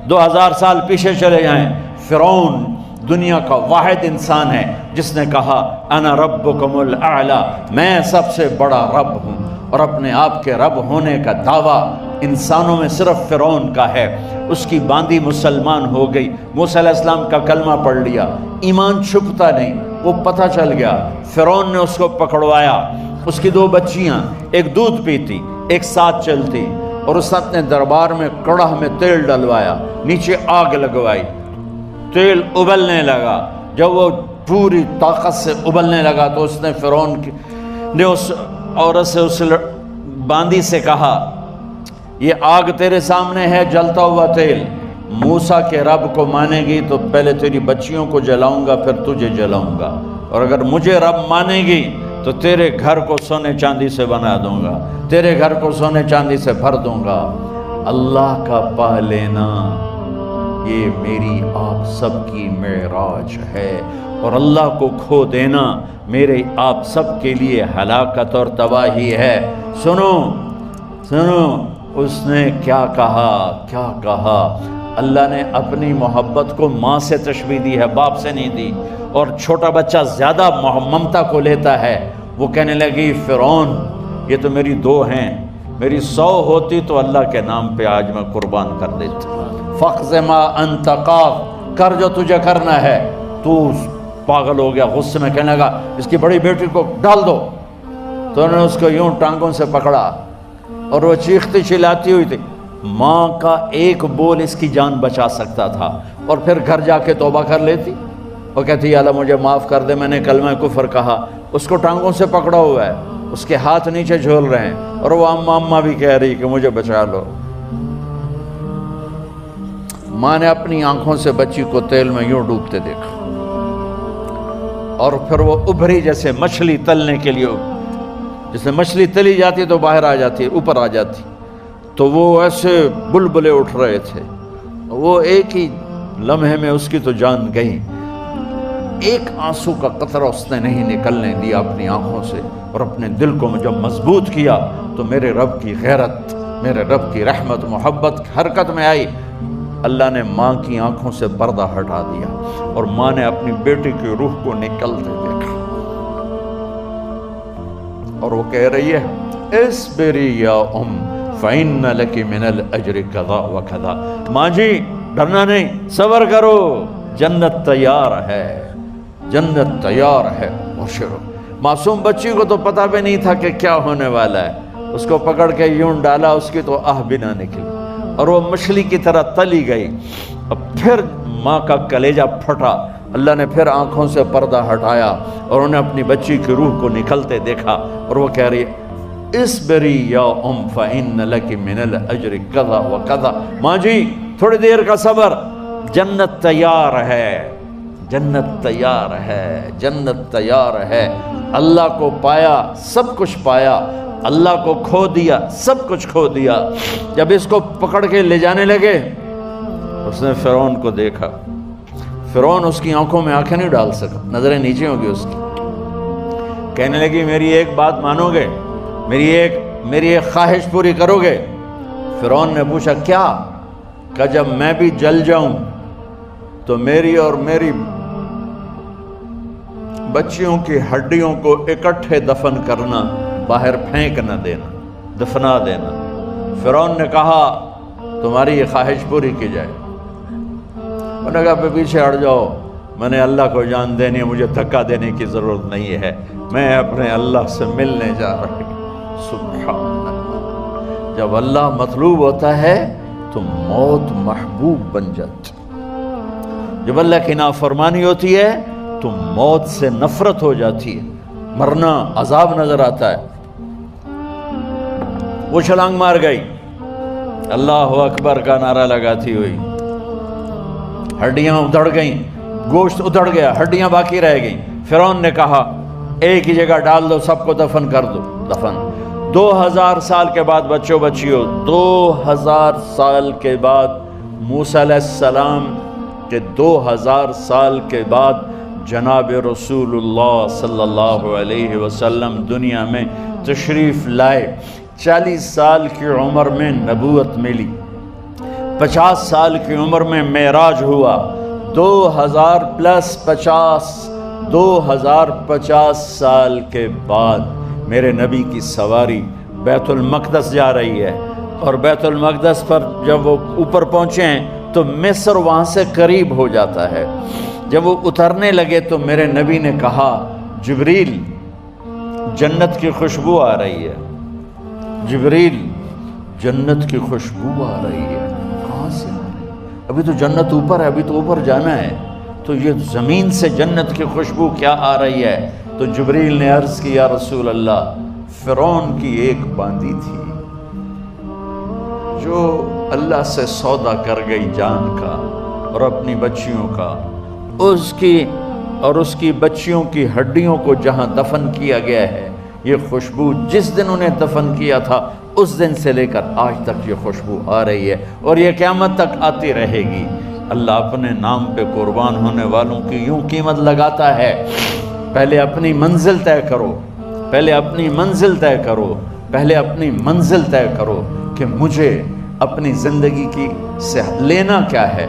2000 سال پیچھے چلے جائیں، فرعون دنیا کا واحد انسان ہے جس نے کہا انا ربکم الاعلی، میں سب سے بڑا رب ہوں، اور اپنے آپ کے رب ہونے کا دعویٰ انسانوں میں صرف فرعون کا ہے۔ اس کی باندی مسلمان ہو گئی، موسیٰ علیہ السلام کا کلمہ پڑھ لیا، ایمان چھپتا نہیں، وہ پتہ چل گیا۔ فرعون نے اس کو پکڑوایا، اس کی 2 بچیاں، ایک دودھ پیتی ایک ساتھ چلتی، اور اس نے اپنے دربار میں کڑاہ میں تیل ڈلوایا، نیچے آگ لگوائی، تیل ابلنے لگا۔ جب وہ پوری طاقت سے ابلنے لگا تو اس نے فرعون نے اس عورت سے، اس باندی سے کہا یہ آگ تیرے سامنے ہے، جلتا ہوا تیل، موسیٰ کے رب کو مانے گی تو پہلے تیری بچیوں کو جلاؤں گا پھر تجھے جلاؤں گا، اور اگر مجھے رب مانے گی تو تیرے گھر کو سونے چاندی سے بنا دوں گا، تیرے گھر کو سونے چاندی سے بھر دوں گا۔ اللہ کا پا لینا یہ میری آپ سب کی معراج ہے، اور اللہ کو کھو دینا میرے آپ سب کے لیے ہلاکت اور تباہی ہے۔ سنو سنو اس نے کیا کہا۔ اللہ نے اپنی محبت کو ماں سے تشبیہ دی ہے، باپ سے نہیں دی، اور چھوٹا بچہ زیادہ ممتا کو لیتا ہے۔ وہ کہنے لگی فرعون یہ تو میری 2 ہیں، میری 100 ہوتی تو اللہ کے نام پہ آج میں قربان کر دیتا۔ فَقْضِ مَا أَنْتَ قَاضٍ، کر جو تجھے کرنا ہے۔ تو پاگل ہو گیا، غصے میں کہنے لگا اس کی بڑی بیٹی کو ڈال دو۔ تو انہوں نے اس کو یوں ٹانگوں سے پکڑا اور وہ چیختی چلاتی ہوئی تھی۔ ماں کا ایک بول اس کی جان بچا سکتا تھا، اور پھر گھر جا کے توبہ کر لیتی، وہ کہتی یا اللہ مجھے معاف کر دے، میں نے کلمہ کفر کہا۔ اس کو ٹانگوں سے پکڑا ہوا ہے، اس کے ہاتھ نیچے جھول رہے ہیں، اور وہ اماں بھی کہہ رہی کہ مجھے بچا لو۔ ماں نے اپنی آنکھوں سے بچی کو تیل میں یوں ڈوبتے دیکھا، اور پھر وہ ابھری جیسے مچھلی تلنے کے لیے، جیسے مچھلی تلی جاتی تو باہر آ جاتی، اوپر آ جاتی، تو وہ ایسے بلبلے اٹھ رہے تھے۔ وہ ایک ہی لمحے میں اس کی تو جان گئی، ایک آنسو کا قطرہ اس نے نہیں نکلنے دیا اپنی آنکھوں سے، اور اپنے دل کو جب مضبوط کیا تو میرے رب کی غیرت، میرے رب کی رحمت محبت حرکت میں آئی۔ اللہ نے ماں کی آنکھوں سے پردہ ہٹا دیا، اور ماں نے اپنی بیٹی کی روح کو نکلتے دیکھا، اور وہ کہہ رہی ہے اصبری یا ام فإن لک من الأجر کذا وکذا، ماں جی ڈرنا نہیں، صبر کرو، جنت تیار ہے، جنت تیار ہے۔ بشرو، معصوم بچی کو تو پتہ بھی نہیں تھا کہ کیا ہونے والا ہے، اس کو پکڑ کے یوں ڈالا، اس کی تو آہ بھی نہ نکلی، اور وہ مچھلی کی طرح تلی گئی۔ اب پھر ماں کا کلیجہ پھٹا، اللہ نے پھر آنکھوں سے پردہ ہٹایا، اور انہیں اپنی بچی کی روح کو نکلتے دیکھا، اور وہ کہہ رہی ہے اصبری یا ام فإن لک من الأجر کذا وکذا، ماں جی تھوڑی دیر کا صبر، جنت تیار ہے، جنت تیار ہے، جنت تیار ہے۔ اللہ کو پایا سب کچھ پایا، اللہ کو کھو دیا سب کچھ کھو دیا۔ جب اس کو پکڑ کے لے جانے لگے، اس نے فرعون کو دیکھا، فرعون اس کی آنکھوں میں آنکھیں نہیں ڈال سکا، نظریں نیچے ہوگی اس کی۔ کہنے لگی میری ایک بات مانو گے، میری ایک خواہش پوری کرو گے؟ فرعون نے پوچھا کیا؟ کہ جب میں بھی جل جاؤں تو میری اور میری بچیوں کی ہڈیوں کو اکٹھے دفن کرنا، باہر پھینک نہ دینا، دفنا دینا۔ فرعون نے کہا تمہاری یہ خواہش پوری کی جائے۔ انہوں نے کہا پہ پیچھے ہٹ جاؤ، میں نے اللہ کو جان دینی ہے، مجھے دھکا دینے کی ضرورت نہیں ہے، میں اپنے اللہ سے ملنے جا رہی ہوں۔ سبحان اللہ، جب اللہ مطلوب ہوتا ہے تو موت محبوب بن جاتی، جب اللہ کی نافرمانی ہوتی ہے تو موت سے نفرت ہو جاتی ہے، مرنا عذاب نظر آتا ہے۔ وہ چھلانگ مار گئی، اللہ اکبر کا نعرہ لگاتی ہوئی، ہڈیاں ادھڑ گئیں، گوشت ادھڑ گیا، ہڈیاں باقی رہ گئیں۔ فرعون نے کہا ایک ہی جگہ ڈال دو، سب کو دفن کر دو۔ دفن 2000 سال کے بعد بچوں بچیوں، 2000 سال کے بعد موسیٰ علیہ السلام کے 2000 سال کے بعد جناب رسول اللہ صلی اللہ علیہ وسلم دنیا میں تشریف لائے۔ 40 سال کی عمر میں نبوت ملی، 50 سال کی عمر میں معراج ہوا، 2050 سال کے بعد میرے نبی کی سواری بیت المقدس جا رہی ہے، اور بیت المقدس پر جب وہ اوپر پہنچے ہیں تو مصر وہاں سے قریب ہو جاتا ہے۔ جب وہ اترنے لگے تو میرے نبی نے کہا جبریل جنت کی خوشبو آ رہی ہے، جبریل جنت کی خوشبو آ رہی ہے، کہاں سے آ رہی ہے؟ ابھی تو جنت اوپر ہے، ابھی تو اوپر جانا ہے، تو یہ زمین سے جنت کی خوشبو کیا آ رہی ہے؟ تو جبریل نے عرض کی یا رسول اللہ، فرعون کی ایک باندی تھی جو اللہ سے سودا کر گئی جان کا اور اپنی بچیوں کا، اس کی بچیوں کی ہڈیوں کو جہاں دفن کیا گیا ہے، یہ خوشبو جس دن انہیں دفن کیا تھا اس دن سے لے کر آج تک یہ خوشبو آ رہی ہے، اور یہ قیامت تک آتی رہے گی۔ اللہ اپنے نام پہ قربان ہونے والوں کی یوں قیمت لگاتا ہے، پہلے اپنی منزل طے کرو، پہلے اپنی منزل طے کرو، پہلے اپنی منزل طے کرو کہ مجھے اپنی زندگی کی سے لینا کیا ہے۔